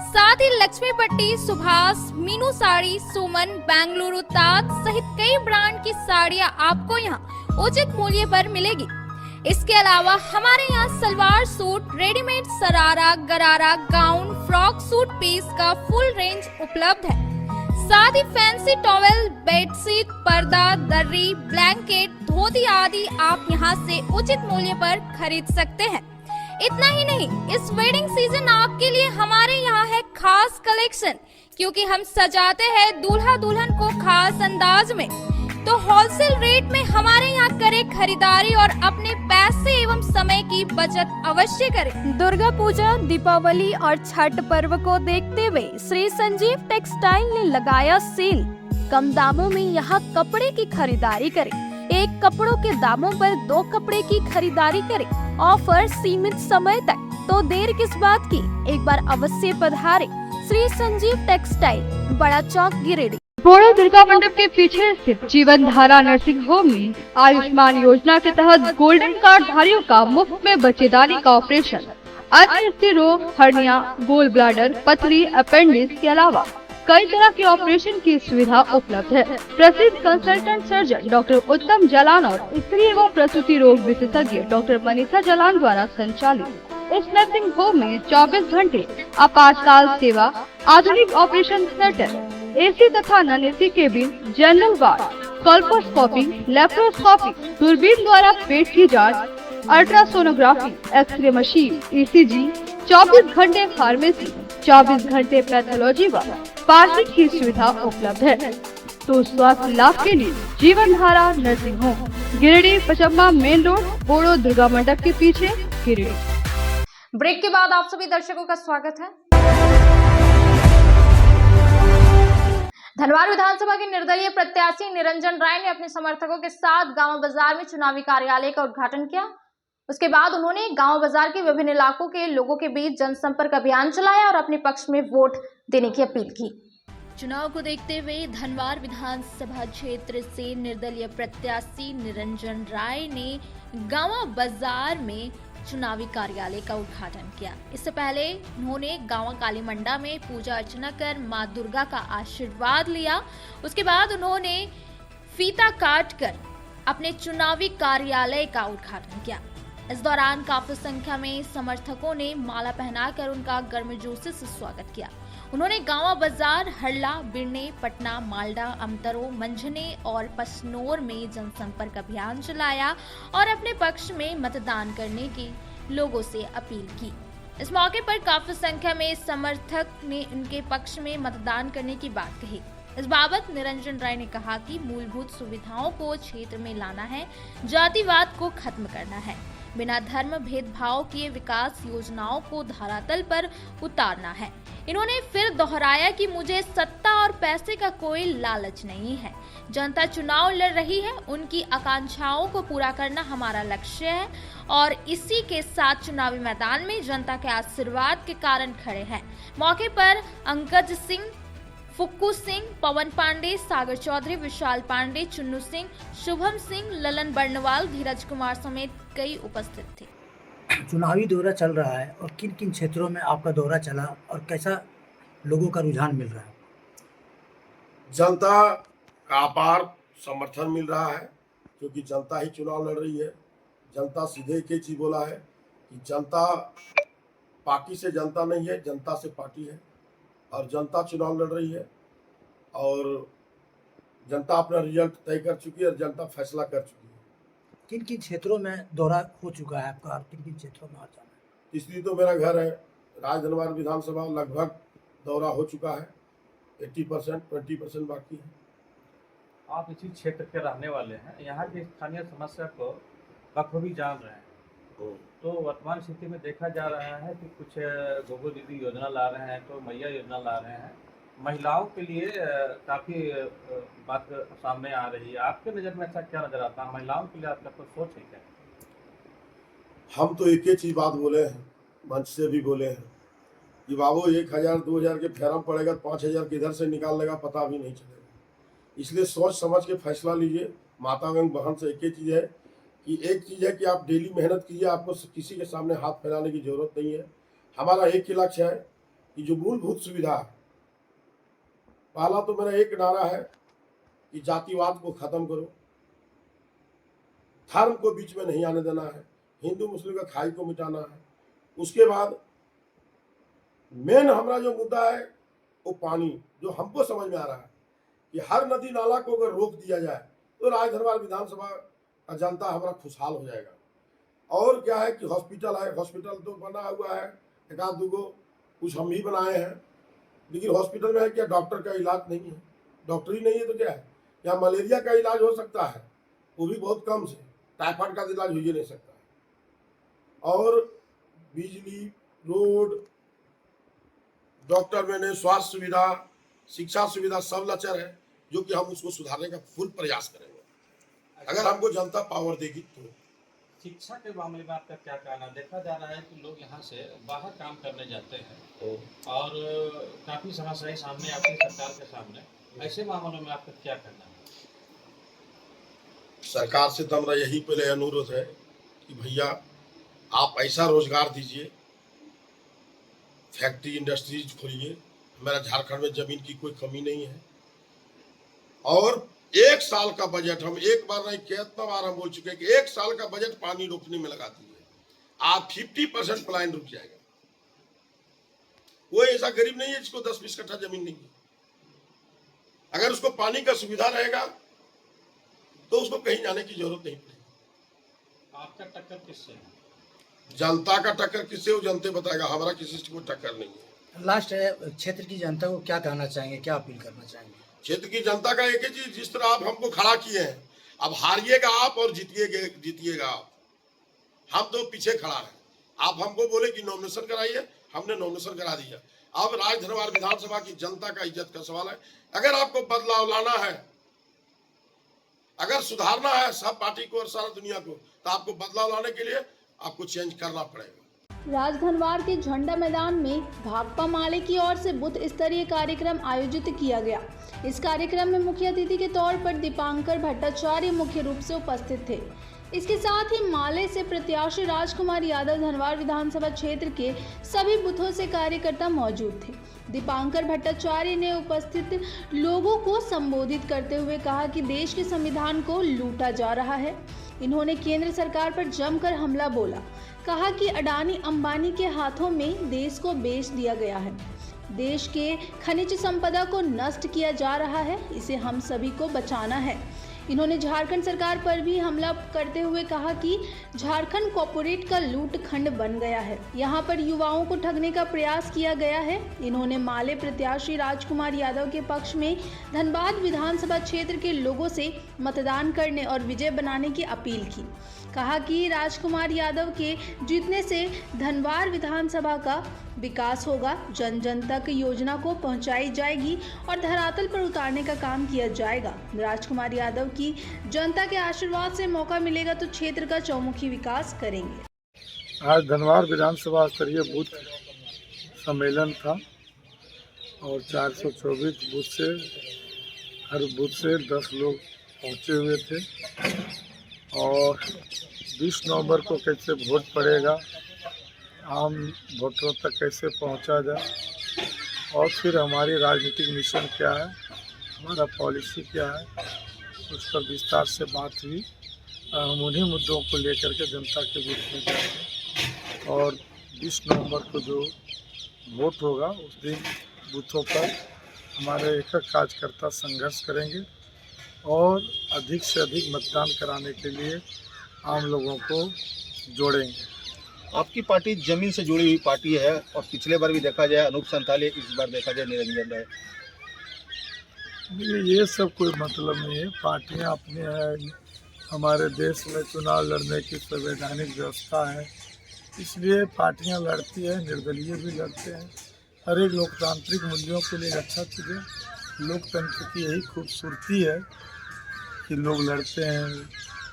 साथ ही लक्ष्मी पट्टी, सुभाष, मीनू साड़ी, सुमन, बेंगलुरु ताज सहित कई ब्रांड की साड़ियां आपको यहाँ उचित मूल्य पर मिलेगी। इसके अलावा हमारे यहाँ सलवार सूट, रेडीमेड सरारा, गरारा, गाउन, फ्रॉक सूट पीस का फुल रेंज उपलब्ध है। साथ ही फैंसी टॉवेल, बेडशीट, पर्दा, दर्री, ब्लैंकेट, धोती आदि आप यहाँ से उचित मूल्य पर खरीद सकते हैं। इतना ही नहीं, इस वेडिंग सीजन आपके लिए हमारे यहाँ है खास कलेक्शन, क्योंकि हम सजाते हैं दूल्हा दुल्हन को खास अंदाज में। तो होलसेल रेट में हमारे यहाँ करें खरीदारी और अपने पैसे एवं समय की बचत अवश्य करें। दुर्गा पूजा, दीपावली और छठ पर्व को देखते हुए श्री संजीव टेक्सटाइल ने लगाया सेल। कम दामों में यहाँ कपड़े की खरीदारी करें। एक कपड़ों के दामों पर 2 कपड़े की खरीदारी करें। ऑफर सीमित समय तक, तो देर किस बात की, एक बार अवश्य पधारें। श्री संजीव टेक्सटाइल, बड़ा चौक, गिरिडीह। बोड़ो दुर्गा मंडप के पीछे स्थित जीवन धारा नर्सिंग होम में आयुष्मान योजना के तहत गोल्डन कार्ड धारियों का मुफ्त में बच्चेदानी का ऑपरेशन, अन्य स्त्री रोग, हर्निया, गोल ब्लाडर, पथरी, अपेंडिक्स के अलावा कई तरह के ऑपरेशन की सुविधा उपलब्ध है। प्रसिद्ध कंसल्टेंट सर्जन डॉक्टर उत्तम जलान और स्त्री एवं प्रसूति रोग विशेषज्ञ डॉक्टर मनीषा जलान द्वारा संचालित इस नर्सिंग होम में 24 घंटे आपातकाल सेवा, आधुनिक ऑपरेशन थिएटर, एसी तथा non AC cabin, general ward, colposcopy, laparoscopy, दूरबीन द्वारा पेट की जांच, अल्ट्रासोनोग्राफी, एक्सरे मशीन, ईसीजी, 24 घंटे फार्मेसी, 24 घंटे पैथोलॉजी व पार्किंग की सुविधा उपलब्ध है। तो स्वास्थ्य लाभ के लिए Jeevan Dhara nursing home, Giridih, Pachamba main road, Bodo Durga मंडप के पीछे, गिरिडीह। ब्रेक के बाद आप सभी दर्शकों का स्वागत है। धनवार विधानसभा के निर्दलीय प्रत्याशी निरंजन राय ने अपने समर्थकों के साथ गांव बाजार में चुनावी कार्यालय का उद्घाटन किया। उसके बाद उन्होंने गांव बाजार के विभिन्न इलाकों के लोगों के बीच जनसंपर्क अभियान चलाया और अपने पक्ष में वोट देने की अपील की। चुनाव को देखते हुए धनवार विधानसभा क्षेत्र से निर्दलीय प्रत्याशी निरंजन राय ने गांव बाजार में चुनावी कार्यालय का उद्घाटन किया। इससे पहले उन्होंने गांव काली मंडा में पूजा अर्चना कर मां दुर्गा का आशीर्वाद लिया। उसके बाद उन्होंने फीता काट कर अपने चुनावी कार्यालय का उद्घाटन किया। इस दौरान काफी संख्या में समर्थकों ने माला पहनाकर उनका गर्मजोशी से स्वागत किया। उन्होंने गांव बाजार, हरला, बिरने, पटना, मालडा, अमतरो, मंझने और पसनोर में जनसंपर्क अभियान चलाया और अपने पक्ष में मतदान करने की लोगों से अपील की। इस मौके पर काफी संख्या में समर्थक ने उनके पक्ष में मतदान करने की बात कही। इस बाबत निरंजन राय ने कहा कि मूलभूत सुविधाओं को क्षेत्र में लाना है, जातिवाद को खत्म करना है, बिना धर्म भेदभाव किए विकास योजनाओं को धरातल पर उतारना है। इन्होंने फिर दोहराया कि मुझे सत्ता और पैसे का कोई लालच नहीं है। जनता चुनाव लड़ रही है, उनकी आकांक्षाओं को पूरा करना हमारा लक्ष्य है और इसी के साथ चुनावी मैदान में जनता के आशीर्वाद के कारण खड़े हैं। मौके पर अंकज सिंह, फुक्कू सिंह, पवन पांडे, सागर चौधरी, विशाल पांडे, चुन्नू सिंह, शुभम सिंह, ललन बर्नवाल, धीरज कुमार समेत कई उपस्थित थे। चुनावी दौरा चल रहा है और किन किन क्षेत्रों में आपका दौरा चला और कैसा लोगों का रुझान मिल रहा है? जनता का अपार समर्थन मिल रहा है, क्योंकि जनता ही चुनाव लड़ रही है। जनता सीधे एक ही चीज बोला है कि जनता पार्टी से जनता नहीं है, जनता से पार्टी है और जनता चुनाव लड़ रही है और जनता अपना रिजल्ट तय कर चुकी है और जनता फैसला कर चुकी है। किन किन क्षेत्रों में दौरा हो चुका है आपका और किन किन क्षेत्रों में आ जाना है? इसलिए तो मेरा घर है राजधनवार विधानसभा लगभग दौरा हो चुका है, 80%, 20% बाकी है। आप इसी क्षेत्र के रहने वाले हैं, यहाँ की स्थानीय समस्या को बखूबी जान रहे हैं। तो वर्तमान स्थिति में देखा जा रहा है कि कुछ गोगो दीदी योजना ला रहे हैं, तो मैया योजना ला रहे हैं। महिलाओं के लिए काफ़ी बात सामने आ रही है। आपके नज़र में ऐसा क्या नज़र आता है? महिलाओं के लिए आपका कोई सोच है क्या? हम तो एक ही चीज बात बोले हैं, मंच से भी बोले हैं कि बाबू 1000 2000 के फॉर्म पड़ेगा, 5000 किधर से निकाल लेगा पता भी नहीं चलेगा। इसलिए सोच समझ के फैसला लीजिए। माता गंग बहन से एक ही चीज़ है कि एक चीज़ है कि आप डेली मेहनत कीजिए, आपको किसी के सामने हाथ फैलाने की जरूरत नहीं है। हमारा एक ही लक्ष्य है कि जो मूलभूत सुविधा है, पहला तो मेरा एक नारा है कि जातिवाद को खत्म करो, धर्म को बीच में नहीं आने देना है, हिंदू मुस्लिम का खाई को मिटाना है। उसके बाद मेन हमारा जो मुद्दा है वो पानी, जो हमको समझ में आ रहा है कि हर नदी नाला को अगर रोक दिया जाए तो राजधनवार विधानसभा का जनता हमारा खुशहाल हो जाएगा। और क्या है कि हॉस्पिटल है, हॉस्पिटल तो बना हुआ है, एक आध दो कुछ हम ही बनाए हैं, लेकिन हॉस्पिटल में है क्या डॉक्टर का इलाज नहीं है। डॉक्टर ही नहीं है तो क्या है, या मलेरिया का इलाज हो सकता है वो भी बहुत कम से, टाइफाइड का इलाज हो ही नहीं सकता है। और बिजली, रोड, डॉक्टर में स्वास्थ्य सुविधा, शिक्षा सुविधा सब लचर है, जो कि हम उसको सुधारने का फुल प्रयास करेंगे अगर हमको जनता पावर देगी तो। शिक्षा के मामले में आपका क्या कहना? देखा जा रहा है कि लोग यहाँ से बाहर काम करने जाते हैं और काफ़ी समस्याएं सामने आती है सरकार के सामने, ऐसे मामलों में आपका क्या कहना है? सरकार से तो हमारा यही पहले अनुरोध है कि भैया आप ऐसा रोजगार दीजिए, फैक्ट्री इंडस्ट्रीज खोलिए। हमारा झारखंड में जमीन की कोई कमी नहीं है। और एक साल का बजट, हम एक बार नहीं कितना बार हम बोल चुके हैं कि एक साल का बजट पानी रोकने में लगा दीजिए, आप 50% प्लान रुक जाएगा। वो ऐसा गरीब नहीं है जिसको 10-20 कट्ठा जमीन नहीं है। अगर उसको पानी का सुविधा रहेगा तो उसको कहीं जाने की जरूरत नहीं पड़ेगी। आपका टक्कर किससे है? जनता का टक्कर किससे हो जनता बताएगा, हमारा किसी से कोई टक्कर नहीं है। लास्ट क्षेत्र की जनता को क्या कहना चाहेंगे, क्या अपील करना चाहेंगे? क्षेत्र की जनता का एक ही चीज, जिस तरह आप हमको खड़ा किए हैं, अब हारिएगा आप और जीतिएगा आप, हम तो पीछे खड़ा है। आप हमको बोले कि नॉमिनेशन कराइए, हमने नॉमिनेशन करा दिया। अब राजधनवार विधानसभा की जनता का इज्जत का सवाल है। अगर आपको बदलाव लाना है, अगर सुधारना है सब पार्टी को और सारा दुनिया को, तो आपको बदलाव लाने के लिए आपको चेंज करना पड़ेगा। राजधनवार के झंडा मैदान में भाकपा माले की ओर से बूथ स्तरीय कार्यक्रम आयोजित किया गया। इस कार्यक्रम में मुख्य अतिथि के तौर पर दीपांकर भट्टाचार्य मुख्य रूप से उपस्थित थे। इसके साथ ही माले से प्रत्याशी राजकुमार यादव धनवार विधानसभा क्षेत्र के सभी बूथों से कार्यकर्ता मौजूद थे। दीपांकर भट्टाचार्य ने उपस्थित लोगों को संबोधित करते हुए कहा कि देश के संविधान को लूटा जा रहा है। इन्होंने केंद्र सरकार पर जमकर हमला बोला, कहा कि अडानी अंबानी के हाथों में देश को बेच दिया गया है, देश के खनिज संपदा को नष्ट किया जा रहा है, इसे हम सभी को बचाना है। इन्होंने झारखंड सरकार पर भी हमला करते हुए कहा कि झारखंड कॉर्पोरेट का लूट खंड बन गया है, यहाँ पर युवाओं को ठगने का प्रयास किया गया है। इन्होंने माले प्रत्याशी राजकुमार यादव के पक्ष में धनबाद विधानसभा क्षेत्र के लोगों से मतदान करने और विजय बनाने की अपील की। कहा कि राजकुमार यादव के जीतने से धनबाद विधानसभा का विकास होगा, जन जन तक योजना को पहुंचाई जाएगी और धरातल पर उतारने का काम किया जाएगा। राजकुमार यादव की जनता के आशीर्वाद से मौका मिलेगा तो क्षेत्र का चौमुखी विकास करेंगे। आज धनबाद विधानसभा स्तरीय बूथ सम्मेलन था और 424 बूथ से हर बूथ से 10 लोग पहुंचे हुए थे और 20 नवंबर को कैसे वोट पड़ेगा, आम वोटरों तक कैसे पहुंचा जाए और फिर हमारी राजनीतिक मिशन क्या है, हमारा पॉलिसी क्या है, उस पर विस्तार से बात हुई। हम उन्हीं मुद्दों को लेकर के जनता के बीच में जाएंगे और 20 नवंबर को जो वोट होगा उस दिन बूथों पर हमारे एक कार्यकर्ता संघर्ष करेंगे और अधिक से अधिक मतदान कराने के लिए आम लोगों को जोड़ेंगे। आपकी पार्टी जमीन से जुड़ी हुई पार्टी है और पिछले बार भी देखा जाए अनूप संताली, इस बार देखा जाए निरंजन राय। ये सब कोई मतलब नहीं है। पार्टियां अपनी है, हमारे देश में चुनाव लड़ने की संवैधानिक व्यवस्था है, इसलिए पार्टियां लड़ती है, निर्दलीय भी लड़ते हैं। हर एक लोकतांत्रिक मूल्यों के लिए अच्छा चीज़ें, लोकतंत्र की यही खूबसूरती है कि लोग लड़ते हैं,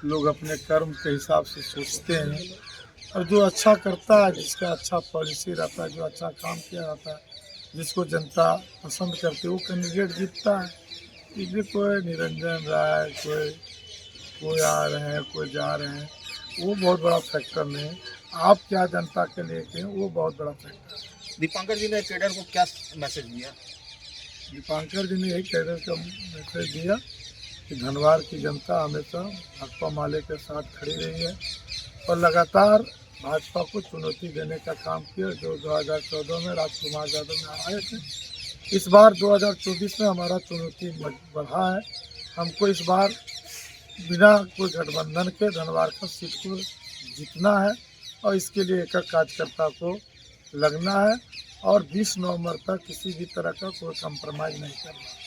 लोग अपने कर्म के हिसाब से सोचते हैं और जो अच्छा करता है, जिसका अच्छा पॉलिसी रहता है, जो अच्छा काम किया जाता है, जिसको जनता पसंद करती है वो कैंडिडेट जीतता है। इसलिए कोई निरंजन राय, कोई आ रहे हैं, कोई जा रहे हैं, वो बहुत बड़ा फैक्टर नहीं है। आप क्या जनता के लिए कहें वो बहुत बड़ा फैक्टर है। दीपांकर जी ने कैडर को क्या मैसेज दिया? दीपांकर जी ने यही कैडर का मैसेज दिया कि धनवार की जनता हमेशा भाकपा माले के साथ खड़ी रही है और लगातार भाजपा को चुनौती देने का काम किया। जो 2014 में राजकुमार यादव में आए थे, इस बार 2024 में हमारा चुनौती बढ़ा है। हमको इस बार बिना कोई गठबंधन के धनवार का सीट को जीतना है और इसके लिए एक कार्यकर्ता को लगना है और 20 नवंबर तक किसी भी तरह का कोई कंप्रोमाइज़ नहीं करना।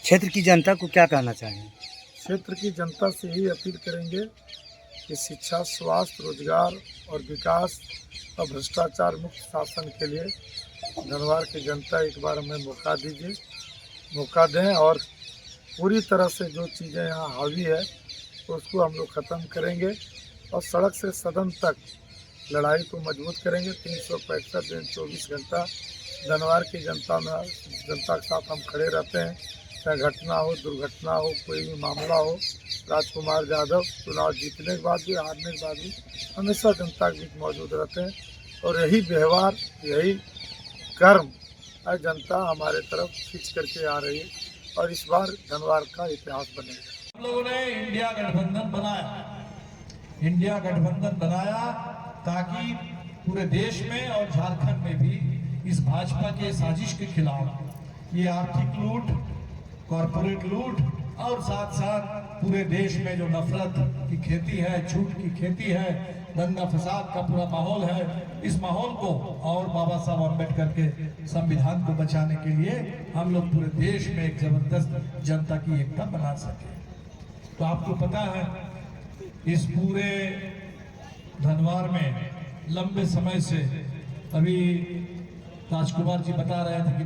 क्षेत्र की जनता को क्या कहना चाहेंगे? क्षेत्र की जनता से ही अपील करेंगे कि शिक्षा, स्वास्थ्य, रोजगार और विकास और भ्रष्टाचार मुक्त शासन के लिए धनवार की जनता एक बार हमें मौका दीजिए, मौका दें और पूरी तरह से जो चीज़ें यहाँ हावी है तो उसको हम लोग ख़त्म करेंगे और सड़क से सदन तक लड़ाई को मजबूत करेंगे। 365 दिन 24 घंटा धनवार की जनता के साथ हम खड़े रहते हैं। चाहे घटना हो, दुर्घटना हो, कोई भी मामला हो, राजकुमार यादव चुनाव जीतने के बाद भी, हारने के बाद भी हमेशा जनता के बीच मौजूद रहते हैं और यही व्यवहार, यही कर्म आज जनता हमारे तरफ खींच करके आ रही है और इस बार धनवार का इतिहास बनेगा। हम लोगों ने इंडिया गठबंधन बनाया, इंडिया गठबंधन बनाया ताकि पूरे देश में और झारखंड में भी इस भाजपा के साजिश के खिलाफ ये आर्थिक लूट, कॉरपोरेट लूट और साथ साथ पूरे देश में जो नफरत की खेती है, झूठ की खेती है, दंगा फसाद का पूरा माहौल है, इस माहौल को और बाबा साहब अम्बेडकर के संविधान को बचाने के लिए हम लोग पूरे देश में एक जबरदस्त जनता की एकता बना सके। तो आपको पता है इस पूरे धनवार में लंबे समय से, अभी राजकुमार जी बता रहे थे कि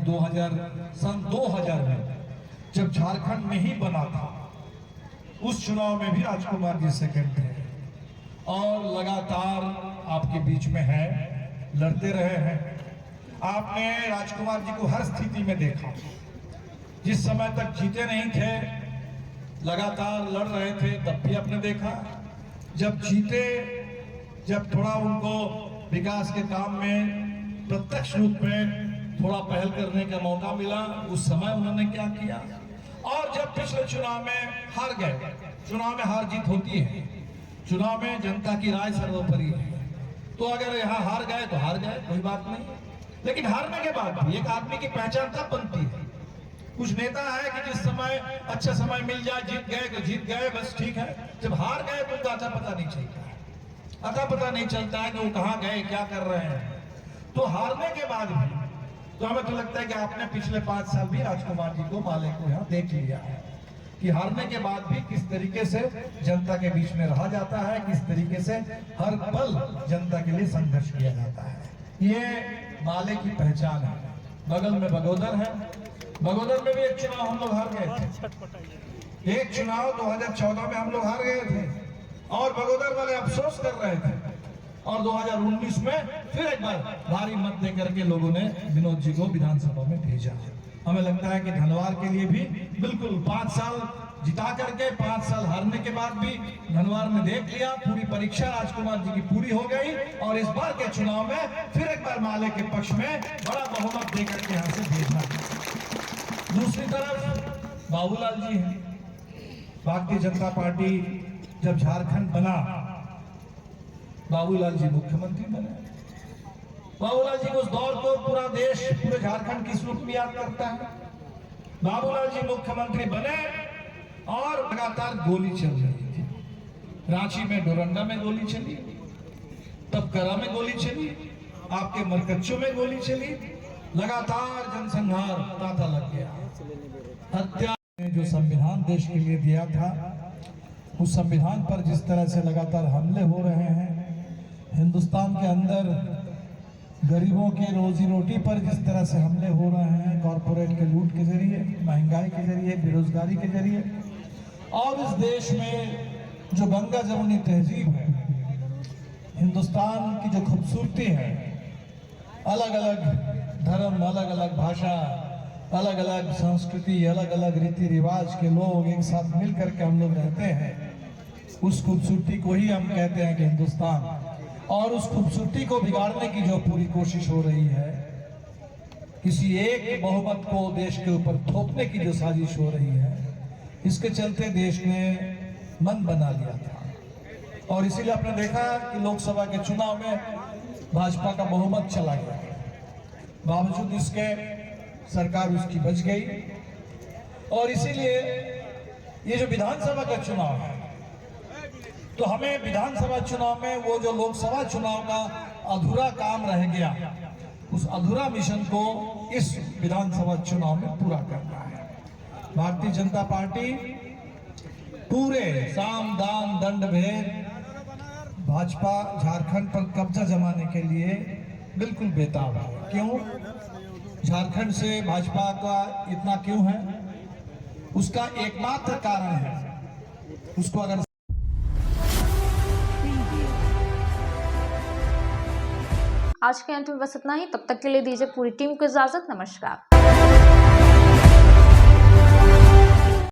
सन 2000 में जब झारखंड नहीं बना था उस चुनाव में भी राजकुमार जी सेकंड थे और लगातार आपके बीच में है, लड़ते रहे हैं। आपने राजकुमार जी को हर स्थिति में देखा, जिस समय तक जीते नहीं थे लगातार लड़ रहे थे तब भी आपने देखा, जब जीते, जब थोड़ा उनको विकास के काम में प्रत्यक्ष रूप में थोड़ा पहल करने का मौका मिला उस समय उन्होंने क्या किया, और जब पिछले चुनाव में हार गए, चुनाव में हार जीत होती है, चुनाव में जनता की राय सर्वोपरि है, तो अगर यहाँ हार गए तो हार गए, कोई बात नहीं, लेकिन हारने के बाद भी एक आदमी की पहचान तब बनती है। कुछ नेता है कि जिस समय अच्छा समय मिल जाए जीत गए तो जीत गए, बस ठीक है, जब हार गए तो उनका अता पता नहीं चलता, अता पता नहीं चलता है कि वो कहाँ गए, क्या कर रहे हैं। तो हारने के बाद भी तो हमें तो लगता है कि आपने पिछले 5 साल भी राजकुमार जी को, माले को यहाँ देख लिया है कि हारने के बाद भी किस तरीके से जनता के बीच में रहा जाता है, किस तरीके से हर पल जनता के लिए संघर्ष किया जाता है। ये माले की पहचान है। बगल में बगोदर है, बगोदर में भी एक चुनाव हम लोग हार गए थे, एक चुनाव 2014 में हम लोग हार गए थे और बगोदर वाले अफसोस कर रहे थे और 2019 में फिर एक बार भारी मत देकर के लोगों ने विनोद जी को विधानसभा में भेजा। हमें लगता है कि धनवार के लिए भी बिल्कुल 5 साल जिता करके 5 साल हारने के बाद भी धनवार ने देख लिया, पूरी परीक्षा राजकुमार जी की पूरी हो गई और इस बार के चुनाव में फिर एक बार माले के पक्ष में बड़ा बहुमत देकर के यहाँ से भेजना। दूसरी तरफ बाबूलाल जी हैं, भारतीय जनता पार्टी जब झारखंड बना बाबूलाल जी मुख्यमंत्री बने। बाबूलाल जी को उस दौर को पूरा देश, पूरे झारखंड किस रूप में याद करता है। बाबूलाल जी मुख्यमंत्री बने और लगातार गोली चल रही थी, रांची में डोरंडा में गोली चली, तब करा में गोली चली, आपके मरकच्चों में गोली चली, लगातार जनसंहार तांता लग गया। हत्या ने जो संविधान देश के लिए दिया था उस संविधान पर जिस तरह से लगातार हमले हो रहे हैं, हिंदुस्तान के अंदर गरीबों के रोजी रोटी पर जिस तरह से हमले हो रहे हैं, कॉरपोरेट के लूट के जरिए, महंगाई के जरिए, बेरोजगारी के जरिए, और इस देश में जो गंगा जमुनी तहजीब है, हिंदुस्तान की जो खूबसूरती है, अलग अलग धर्म, अलग अलग भाषा, अलग अलग संस्कृति, अलग अलग रीति रिवाज के लोग एक साथ मिल करके हम लोग रहते हैं, उस खूबसूरती को ही हम कहते हैं कि हिंदुस्तान। और उस खूबसूरती को बिगाड़ने की जो पूरी कोशिश हो रही है, किसी एक बहुमत को देश के ऊपर थोपने की जो साजिश हो रही है, इसके चलते देश ने मन बना लिया था और इसीलिए आपने देखा कि लोकसभा के चुनाव में भाजपा का बहुमत चला गया। बावजूद इसके सरकार उसकी बच गई और इसीलिए ये जो विधानसभा का चुनाव है तो हमें विधानसभा चुनाव में वो जो लोकसभा चुनाव का अधूरा काम रह गया उस अधूरा मिशन को इस विधानसभा चुनाव में पूरा करना है। भारतीय जनता पार्टी पूरे साम दाम दंड भेद भाजपा झारखंड पर कब्जा जमाने के लिए बिल्कुल बेताब है। क्यों? झारखंड से भाजपा का इतना क्यों है? उसका एकमात्र कारण है उसको अगर आज के अंत में बस इतना ही। तब तक के लिए दीजिए पूरी टीम को इजाजत। नमस्कार।